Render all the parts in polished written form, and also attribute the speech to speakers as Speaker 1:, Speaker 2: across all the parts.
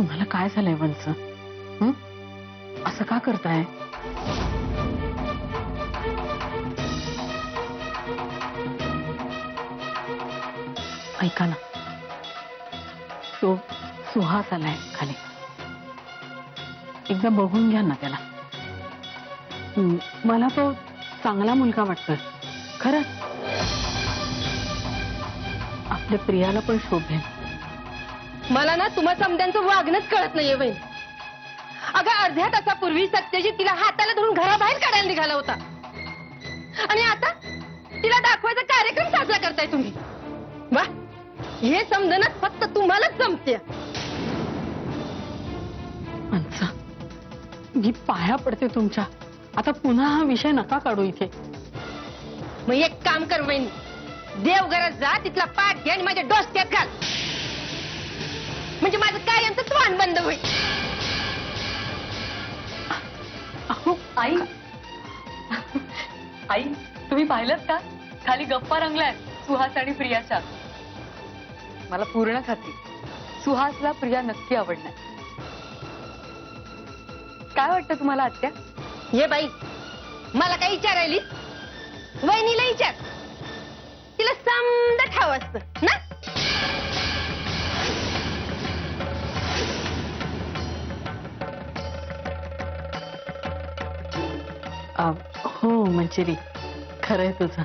Speaker 1: तुम्हाला काय झालंय वंच? असं का करताय? ऐका ना, तो सुहास आलाय खाली, एकदा बघून घ्या ना त्याला. मला तो चांगला मुलगा वाटतोय खरंच. आपल्या प्रियाला पण शोभेल.
Speaker 2: मला ना तुम्हा समद्यांचं वागणंच कळत नाहीये बहीण. अगं अर्ध्या तासापूर्वी सत्यजित तिला हाताला धरून घराबाहेर काढायला निघाला होता आणि आता तिला दाखवायचा कार्यक्रम साजरा करताय तुम्ही. वा, हे समजणच फक्त तुम्हालाच जमते.
Speaker 1: मी पाया पडते तुमच्या, आता पुन्हा हा विषय नका काढू इथे.
Speaker 2: मग एक काम कर बहीण, देवघरात जा, तिथला पाठ घे आणि माझ्या डोसक्यात घाल, म्हणजे माझं कायमचं तोंड बंद होईल.
Speaker 3: आई आई तुम्ही पाहिलं का खाली गप्पा रंगलाय सुहास आणि प्रियाच्या. मला पूर्ण खात्री सुहासला प्रिया नक्की आवडणार. काय वाटतं तुम्हाला आत्या?
Speaker 2: ये बाई, मला काय विचारायली? वहिनीला विचार, तिला समजा ठाव असतं ना.
Speaker 1: हो मंजिरी, खरंय तुझं.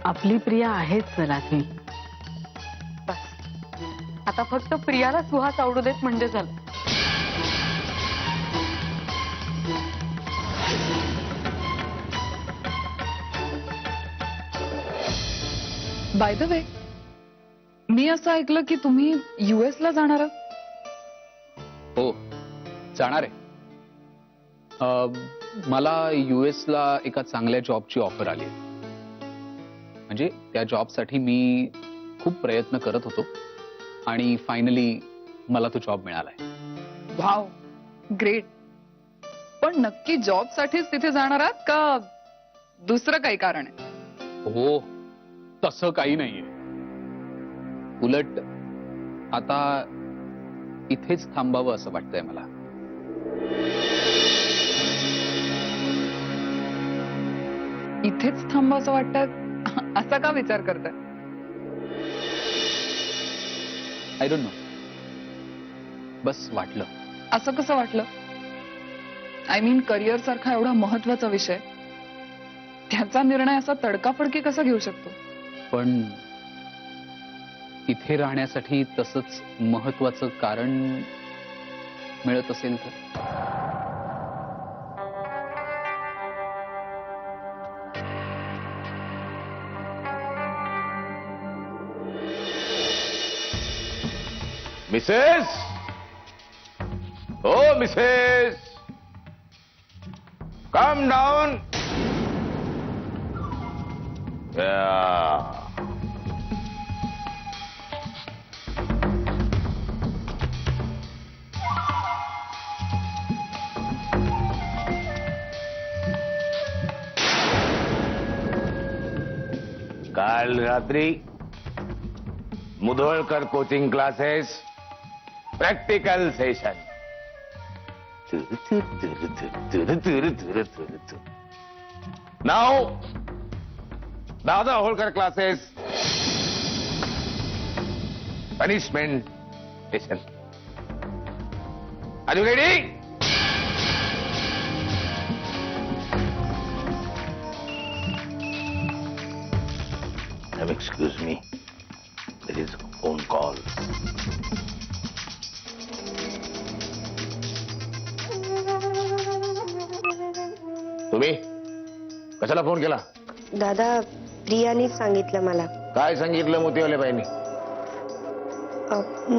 Speaker 1: आपली प्रिया आहेच रात्री.
Speaker 3: बस आता फक्त प्रियाला सुहास आवडू देत म्हणजे झालं.
Speaker 4: बाय द वे, मी असं ऐकलं की तुम्ही US ला जाणार आहात.
Speaker 5: हो, जाणार आहे. मला US ला एका चांगल्या जॉबची ऑफर आली आहे. म्हणजे त्या जॉबसाठी मी खूप प्रयत्न करत होतो आणि फायनली मला तो जॉब मिळालाय.
Speaker 4: Wow, great. पण नक्की जॉब साठीच तिथे जाणार आहात का दुसरं काही कारण आहे?
Speaker 5: हो, तसं काही नाहीये. उलट आता इथेच थांबावं असं वाटतंय मला.
Speaker 4: इथेच थांबा असं वाटतं? असा का विचार करताय?
Speaker 5: आय डोंट नो, बस वाटलं.
Speaker 4: असं कसं वाटलं? आय मीन करिअर सारखा एवढा महत्वाचा विषय, त्याचा निर्णय असा तडकाफडकी कसा घेऊ शकतो?
Speaker 5: पण इथे राहण्यासाठी तसंच महत्वाचं कारण मिळत असेल तर.
Speaker 6: Mrs, oh Mrs, come down. काल रात्री Mudholkar coaching classes practical session. Now दादा Holkar classes punishment session. Are you ready? Excuse me, there is a phone call. तुम्ही कशाला फोन केला?
Speaker 7: दादा, प्रियाने सांगितलं मला.
Speaker 6: काय सांगितलं मोतीवाल्या बाईंनी?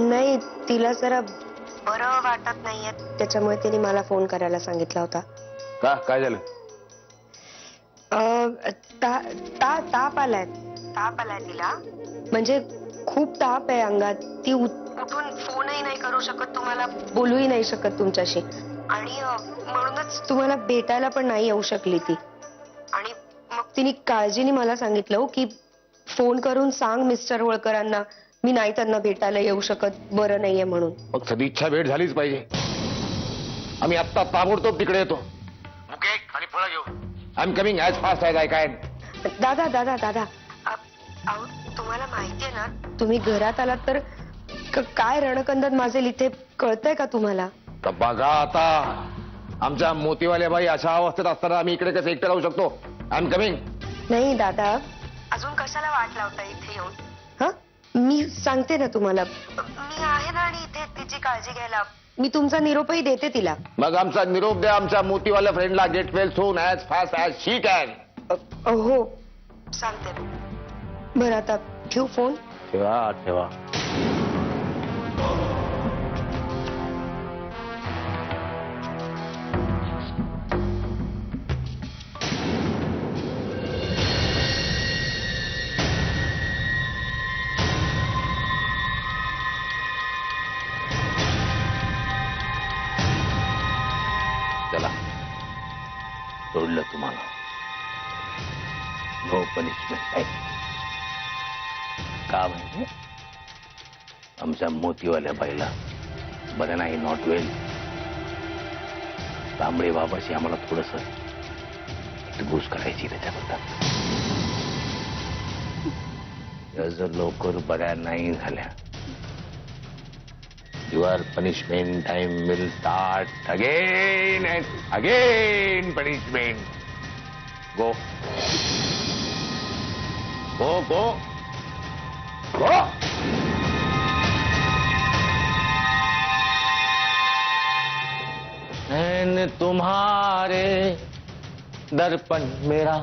Speaker 7: नाही, तिला जरा बरं वाटत नाहीये, त्याच्यामुळे तिने मला फोन करायला सांगितला होता.
Speaker 6: का, काय झालं?
Speaker 7: ताप आलाय तिला. म्हणजे खूप ताप आहे अंगात. ती उठून फोनही नाही करू शकत, तुम्हाला बोलूही नाही शकत तुमच्याशी, आणि म्हणूनच तुम्हाला भेटायला पण नाही येऊ शकली ती. आणि मग तिने काळजीने मला सांगितलं की फोन करून सांग मिस्टर होळकरांना मी नाही त्यांना भेटायला येऊ शकत, बरं नाहीये म्हणून.
Speaker 6: मग सदिच्छा भेट झालीच पाहिजे. आम्ही आत्ता ताबडतोब तिकडे येतो. ओके, आणि फळं घेऊ. I am coming as fast as I can.
Speaker 7: दादा दादा दादा अहो, तुम्हाला माहितीये ना, तुम्ही घरात आलात तर काय रणकंदन माजेल इथे कळतंय का तुम्हाला?
Speaker 6: तर बघा आता, आमच्या मोतीवाल्या बाई अशा अवस्थेत असताना आम्ही इकडे कसं एकटं राहू शकतो? I am coming.
Speaker 7: नाही दादा, अजून कशाला वाट लावता इथे येऊन? हा, मी सांगते ना तुम्हाला, मी आहे ना, आणि इथे तिची काळजी घ्यायला. मी तुमचा निरोपही देते तिला.
Speaker 6: मग आमचा निरोप द्या आमच्या मोतीवाल्या फ्रेंडला. Get well soon as fast as she can.
Speaker 7: हो, सांगते. बरं, आता ठेवू फोन?
Speaker 6: ठेवा ठेवा. चला, सोडलं तुम्हाला. No punishment. का म्हणजे आमच्या मोतीवाल्या बाईला बरं नाही, नॉट वेल. तांबडे बाबाशी आम्हाला थोडस घुस करायची त्याच्याबद्दल. त्या जर लवकर बऱ्या नाही झाल्या, your punishment time will start again and again. Punishment. Go go go go. नैन तुम्हारे दर्पण मेरा,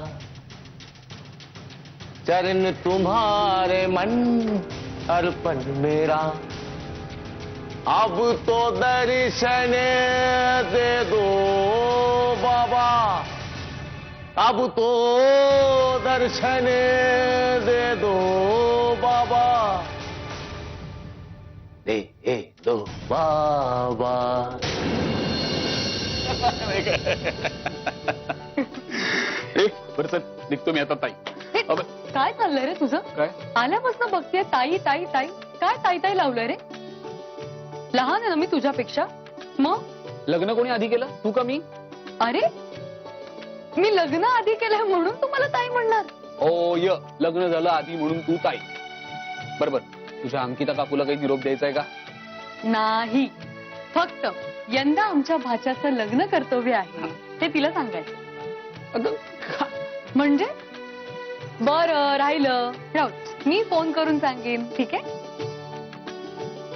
Speaker 6: चरण तुम्हारे मन अर्पण मेरा. अब तो दर्शन दे दो बाबा, अब तो दर्शन दे दो बाबा, दे दो बाबा.
Speaker 5: बरं चल, निघतो मी आता ताई. अब
Speaker 3: काय चाललंय रे तुझं?
Speaker 5: काय?
Speaker 3: आल्यापासून बघतेय ताई ताई ताई. काय ताई ताई लावलंय रे? लहान आहे ना मी तुझ्यापेक्षा. मग
Speaker 5: लग्न कोणी आधी केलं, तू का मी?
Speaker 3: अरे, मी लग्न आधी केलंय म्हणून तुम्हाला ताई म्हणणार?
Speaker 5: ओ य, लग्न झालं आधी म्हणून तू ताई. बरोबर. तुझ्या अंकिता काकूला काही निरोप द्यायचा आहे का?
Speaker 3: नाही, फक्त यंदा आमच्या भाच्याचं लग्न कर्तव्य आहे ते तिला सांगायचं.
Speaker 5: अगं
Speaker 3: म्हणजे बरं, राहिलं राहू, मी फोन करून सांगेन. ठीक आहे?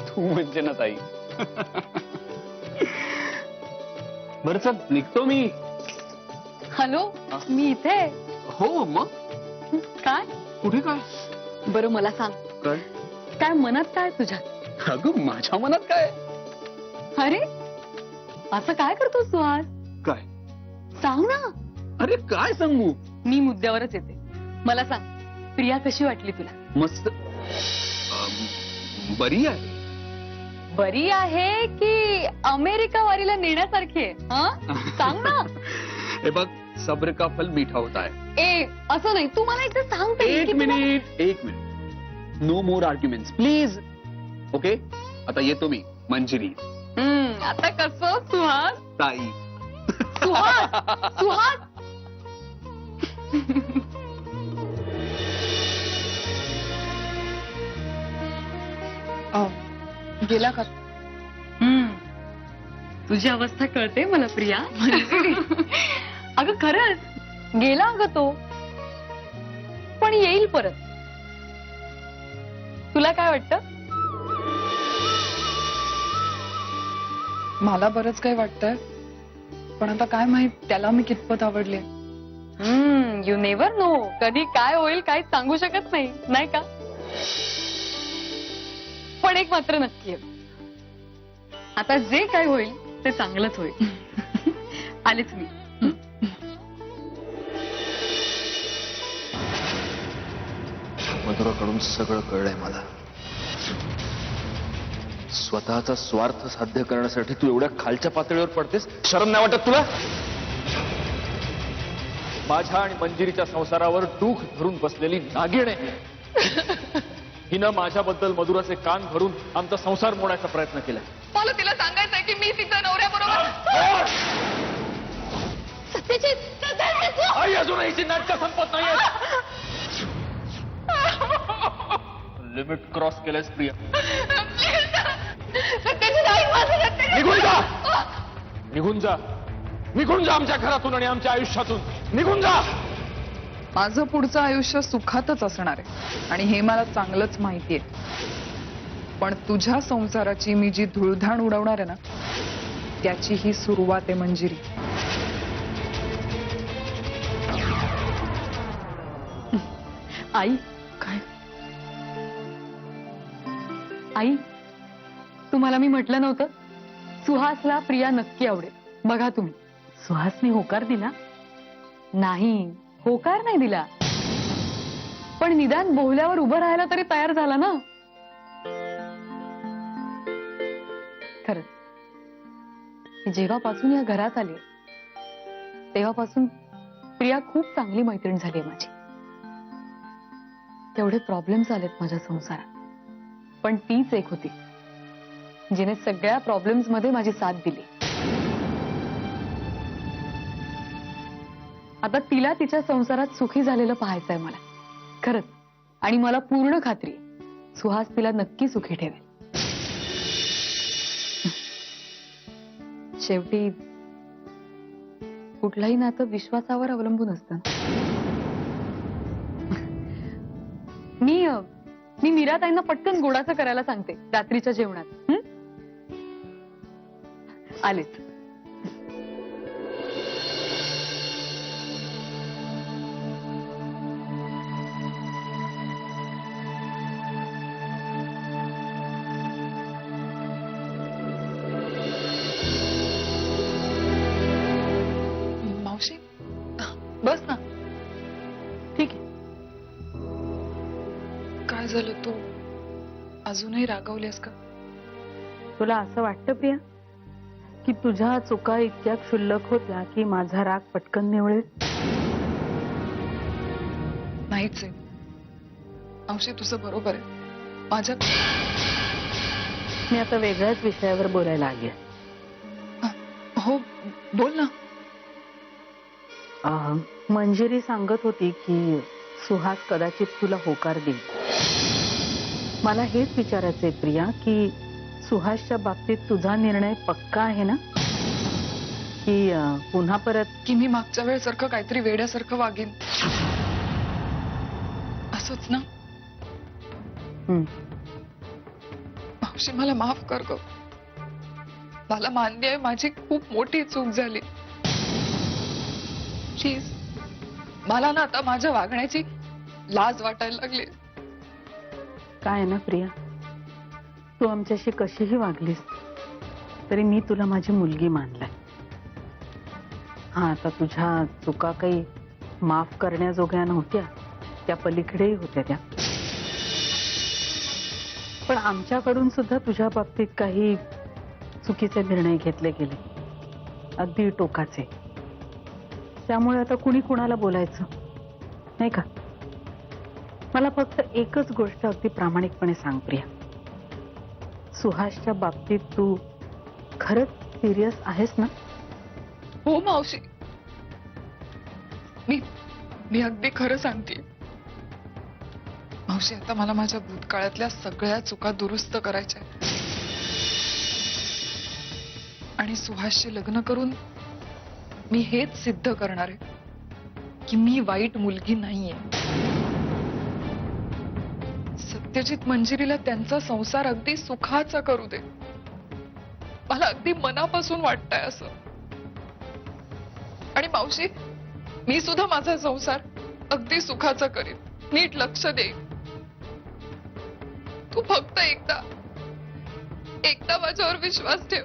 Speaker 5: तू म्हणजे ना ताई. बरं चल, निघतो मी.
Speaker 3: हॅलो, मी इथे.
Speaker 5: हो मग
Speaker 3: काय?
Speaker 5: कुठे काय?
Speaker 3: बरं मला सांग,
Speaker 5: काय?
Speaker 3: काय मनात काय तुझ्या?
Speaker 5: अगं माझ्या मनात काय?
Speaker 3: अरे, असं काय करतोस तू आज?
Speaker 5: काय?
Speaker 3: सांग ना.
Speaker 5: अरे काय सांगू?
Speaker 3: मी मुद्द्यावरच येते. मला सांग, प्रिया कशी वाटली तुला?
Speaker 5: मस्त. बरी आहे.
Speaker 3: बरी आहे की अमेरिका वारीला नेण्यासारखी आहे? हा? सांग ना.
Speaker 5: हे बघ, सब्र का फल मीठा होता है.
Speaker 3: ए, असं नाही, तू मला एकदा सांगते.
Speaker 5: एक minute. No more arguments please. Okay, आता येतो मी. मंजिरी.
Speaker 3: आता कसं सुहास?
Speaker 5: ताई.
Speaker 3: सुहास, सुहास.
Speaker 4: गेला का?
Speaker 3: तुझी अवस्था कळते मला प्रिया. अगं खरंच गेला अगं तो, पण येईल परत. तुला काय वाटतं?
Speaker 4: मला बरंच काही वाटतंय, पण आता काय माहित त्याला मी कितपत आवडले.
Speaker 3: You never know. कधी काय होईल काही सांगू शकत नाही, नाही का? पण एक मात्र नक्की आहे, आता जे काय होईल ते चांगलंच होईल. आलेच मी.
Speaker 8: मधुराकडून सगळं कळलंय मला. स्वतःचा स्वार्थ साध्य करण्यासाठी तू एवढ्या खालच्या पातळीवर पडतेस. शरम नाही वाटत तुला? माझ्या आणि मंजिरीच्या संसारावर डूख धरून बसलेली नागिण आहे. हिनं माझ्याबद्दल मधुराचे कान भरून आमचा संसार मोडायचा प्रयत्न केलाय.
Speaker 4: मला तिला सांगायचंय की मी तिच्या नवऱ्याबरोबर.
Speaker 2: सत्यजित
Speaker 8: आई अजूनही हिची नाटकं संपत नाहीये. लिमिट क्रॉस केलंयस प्रिया. निघून जा, निघून जा, निघून जा आमच्या घरातून आणि आमच्या आयुष्यातून निघून जा.
Speaker 4: माझं पुढचं आयुष्य सुखातच असणार आहे आणि हे मला चांगलंच माहितीये. पण तुझ्या संसाराची मी जी धुळधाण उडवणार आहे ना, त्याची ही सुरुवात आहे मंजिरी.
Speaker 1: आई
Speaker 4: काय?
Speaker 1: आई तुम्हाला मी म्हटलं नव्हतं सुहासला प्रिया नक्की आवडेल. बघा तुम्ही, सुहासने होकार दिला नाही, होकार नाही दिला, पण निदान बोहल्यावर उभं राहायला तरी तयार झाला ना. खरंच मी जेव्हापासून या घरात आले तेव्हापासून प्रिया खूप चांगली मैत्रीण झाली माझी. तेवढे प्रॉब्लेम्स आलेत माझ्या संसारात, पण तीच एक होती जिने सगळ्या प्रॉब्लेम्स मध्ये माझी साथ दिली. आता तिला तिच्या संसारात सुखी झालेलं पाहायचंय मला खरंच. आणि मला पूर्ण खात्री आहे, सुहास तिला नक्की सुखी ठेवेल. शेवटी कुठलंही नातं विश्वासावर अवलंबून असतं. मी मीराताईंना पटकन गोडाचं करायला सांगते रात्रीच्या जेवणात. आलेच.
Speaker 4: मावशी बस ना.
Speaker 1: ठीक आहे.
Speaker 4: काय झालं, तू अजूनही रागावलीस का?
Speaker 1: तुला असं वाटतं प्रिया की तुझ्या चुका इतक्या क्षुल्लक होत्या की माझा राग पटकन निवळेल?
Speaker 4: नाहीच आहे मावशी, तुझं बरोबर आहे. माझ्या
Speaker 1: मी आता वेगळ्याच विषयावर बोलायला आली आहे.
Speaker 4: हो बोल ना.
Speaker 1: मंजिरी सांगत होती की सुहास कदाचित तुला होकार देईल. मला हेच विचारायचंय प्रिया की सुहासच्या बाबतीत तुझा निर्णय पक्का आहे ना, की पुन्हा परत?
Speaker 4: की मी मागच्या वेळेसारखं काहीतरी वेड्यासारखं वागेन असंच ना? मावशी मला माफ कर ग. मला मान्य आहे माझी खूप मोठी चूक झाली. प्लीज मला ना आता माझ्या वागण्याची लाज वाटायला लागली.
Speaker 1: काय ना प्रिया, तू आमच्याशी कशीही वागलीस तरी मी तुला माझी मुलगी मानलाय. हा, आता तुझ्या चुका काही माफ करण्याजोग्या नव्हत्या, त्या पलीकडेही होत्या त्या. पण आमच्याकडून सुद्धा तुझ्या बाबतीत काही चुकीचे निर्णय घेतले गेले, अगदी टोकाचे. त्यामुळे आता कुणी कुणाला बोलायचं नाही का? मला फक्त एकच गोष्ट अगदी प्रामाणिकपणे सांग प्रिया, सुहासच्या बाबतीत तू खरंच सिरियस आहेस ना?
Speaker 4: हो मावशी, मी अगदी खरं सांगते मावशी. आता मला माझ्या भूतकाळातल्या सगळ्या चुका दुरुस्त करायच्या आणि सुहासशी लग्न करून मी हेच सिद्ध करणार आहे की मी वाईट मुलगी नाहीये. सत्यजित मंजिरीला त्यांचा संसार अगदी सुखाचा करू दे, मला अगदी मनापासून वाटतंय असं. आणि मावशी, मी सुद्धा माझा संसार अगदी सुखाचा करीन, नीट लक्ष देईन. तू फक्त एकदा माझ्यावर विश्वास ठेव.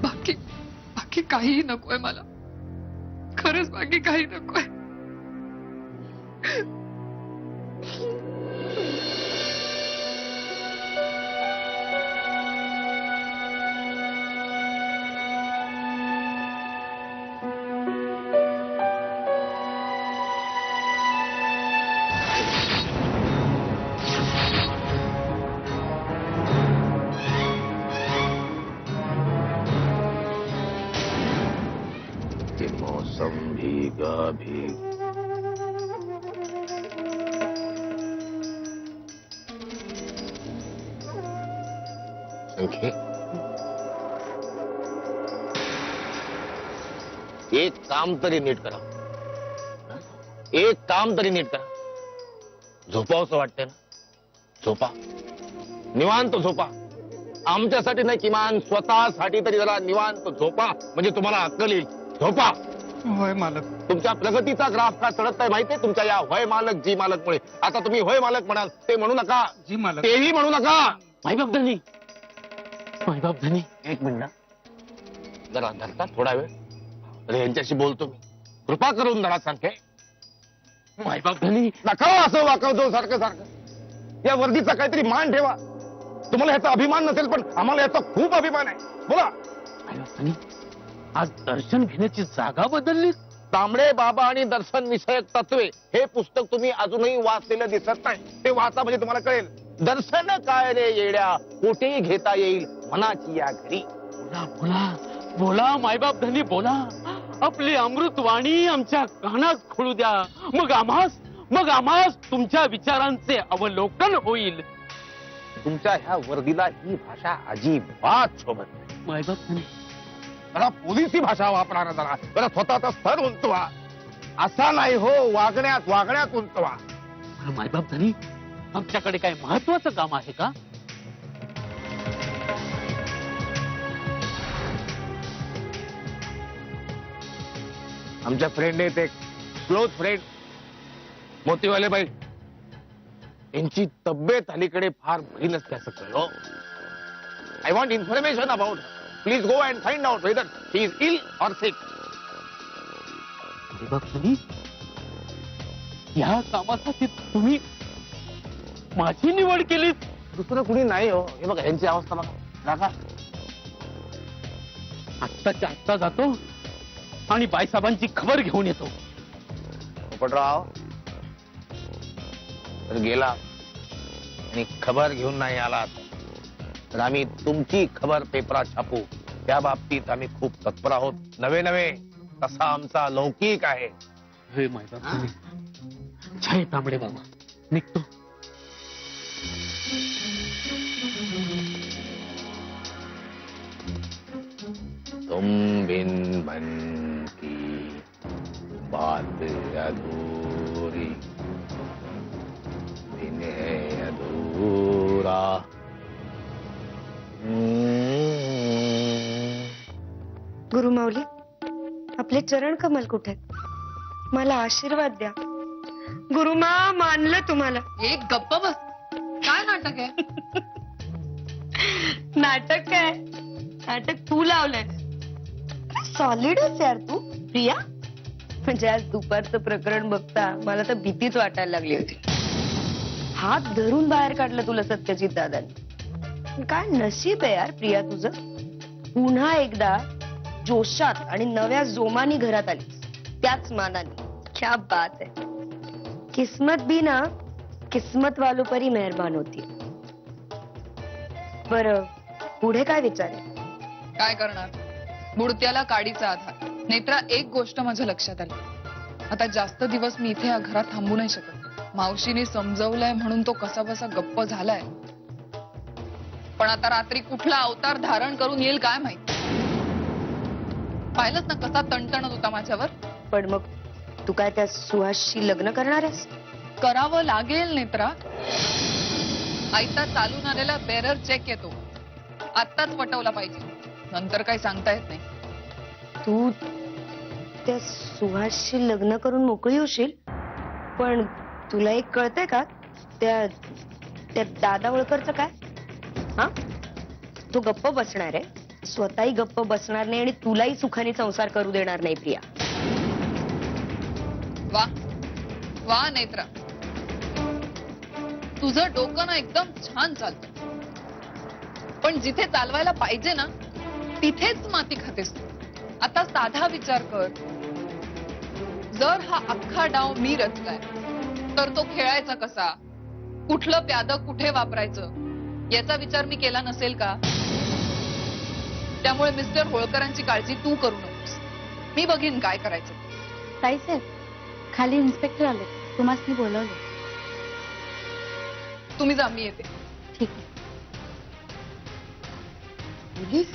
Speaker 4: बाकी काहीही नकोय मला, खरंच बाकी काही नकोय.
Speaker 6: भी संख्ये एक काम तरी नीट करा. एक काम तरी नीट करा. झोपावंसं वाटतंय ना, झोपा, निवांत झोपा. आमच्यासाठी नाही, किमान स्वतःसाठी तरी जरा निवांत झोपा, म्हणजे तुम्हाला अक्कल येईल. झोपा.
Speaker 9: होय मालक.
Speaker 6: तुमच्या प्रगतीचा ग्राफ का चढत नाही माहितीये तुमच्या या होय मालक जी मालक मुळे. आता तुम्ही होय मालक म्हणाल ते म्हणू नका,
Speaker 9: जी मालक.
Speaker 6: तेही म्हणू नका.
Speaker 8: मायबाप धनी, मायबाप धनी,
Speaker 6: एक मिनिट जरा धरता थोडा वेळ. अरे यांच्याशी बोलतो मी, कृपा करून जरा सांगते.
Speaker 8: मायबाप धनी.
Speaker 6: नका असं वाकवतो सारखं सारखं. या वर्दीचा काहीतरी मान ठेवा. तुम्हाला ह्याचा अभिमान नसेल पण आम्हाला याचा खूप अभिमान आहे. बोला.
Speaker 8: मायबाप धनी, आज दर्शन घेण्याची जागा बदलली.
Speaker 6: तांबडे बाबा आणि दर्शन विषयक तत्वे हे पुस्तक तुम्ही अजूनही वाचलेलं दिसत नाही. ते वाचा म्हणजे तुम्हाला कळेल. दर्शन काय रे येड्या, कोठेही घेता येईल मनाची या घरी.
Speaker 8: बोला बोला बोला मायबाप धनी, बोला. आपली अमृतवाणी आमच्या कानात खोळू द्या. मग आम्हास तुमच्या विचारांचे अवलोकन होईल.
Speaker 6: तुमच्या ह्या वर्दीला ही भाषा अजिबात शोभत नाही.
Speaker 8: मायबाप धनी,
Speaker 6: जरा पोलिसी भाषा वापरा जरा. जरा स्वतःचा स्तर उंचवा. असा नाही हो, वागण्यात उंचवा.
Speaker 8: मायबाप धनी, आमच्याकडे काय महत्वाचं काम आहे का?
Speaker 6: आमच्या फ्रेंड आहेत एक क्लोज फ्रेंड, मोतीवाले बाई. यांची तब्येत अलीकडे फार बरी नसते असं कळलं. I want information about. Please go and find out whether she is ill or sick.
Speaker 8: मायबाप धनी, या कामासाठी तुम्ही माझी निवड केली?
Speaker 6: दुसरं कुणी नाही हो. हे बघा यांची अवस्था बघा. रागा.
Speaker 8: आत्ताच्या आत्ता जातो आणि बाईसाहेबांची खबर घेऊन येतो.
Speaker 6: पोपटराव तर गेला आणि खबर घेऊन नाही आलात तर आम्ही तुमची खबर पेपरात छापू. त्या बाबतीत आम्ही खूप तत्पर आहोत. नवे तसा आमचा लौकिक आहे.
Speaker 8: हे मायबाप धनी, जय तांबडे बाबा. निघतो.
Speaker 6: तुम बिन मन की बात अधूरी, बिन है अधूरा.
Speaker 7: गुरुमाऊली, आपले चरण कमल कुठे आहेत? मला आशीर्वाद द्या. गुरुमा, मानलं तुम्हाला.
Speaker 4: एक गप्प बस. काय नाटक आहे?
Speaker 7: नाटक काय? नाटक तू लावलंय. सॉलिडच यार तू प्रिया. म्हणजे आज दुपारचं प्रकरण बघता मला तर भीतीच वाटायला लागली होती. हात धरून बाहेर काढलं तुला सत्यजित दादांनी. काय नशीब आहे यार प्रिया तुझं. पुन्हा एकदा जोशात आणि नव्या जोमानी घरात आली. त्याच मानाने. क्या बात है. किस्मत भी ना किस्मत वालों पर ही मेहरबान होती. बरं, पुढे काय विचार आहे?
Speaker 4: काय करणार? बुडत्याला काडीचा आधार. नेत्रा, एक गोष्ट माझ्या लक्षात आली. आता जास्त दिवस मी इथे या घरात थांबू नाही शकत. मावशीने समजवलंय म्हणून तो कसा बसा गप्प झालाय. पण आता रात्री कुठला अवतार धारण करून येईल काय माहित. पाहिलंच ना कसा तणतणत होता माझ्यावर.
Speaker 7: पण मग तू काय त्या सुहासशी लग्न करणार आहेस?
Speaker 4: करावं लागेल नेत्रा. आयता चालून आलेला बेरर चेक येतो. आत्ताच पटवला पाहिजे. नंतर काही सांगता येत नाही.
Speaker 7: तू त्या सुहासशी लग्न करून मोकळी होशील. पण तुला एक कळतंय का त्या दादा ओळखरचं काय? हा, तो गप्प बसणार आहे. स्वतःही गप्प बसणार नाही आणि तुलाही सुखाने संसार करू देणार नाही प्रिया.
Speaker 4: वा वा नेत्रा, तुझं डोकं ना एकदम छान चालतं. पण जिथे चालवायला पाहिजे ना तिथेच माती खातेस तू. आता साधा विचार कर. जर हा अख्खा डाव मी रचलाय तर तो खेळायचा कसा, कुठलं प्यादं कुठे वापरायचं याचा विचार मी केला नसेल का? त्यामुळे मिस्टर होळकरांची काळजी तू करू नकोस. मी बघीन काय करायचं.
Speaker 9: ताईसाहेब खाली इन्स्पेक्टर आले, तुम्हाला बोलवले.
Speaker 4: तुम्ही जा, मी येते.
Speaker 9: ठीक आहे.
Speaker 7: पोलीस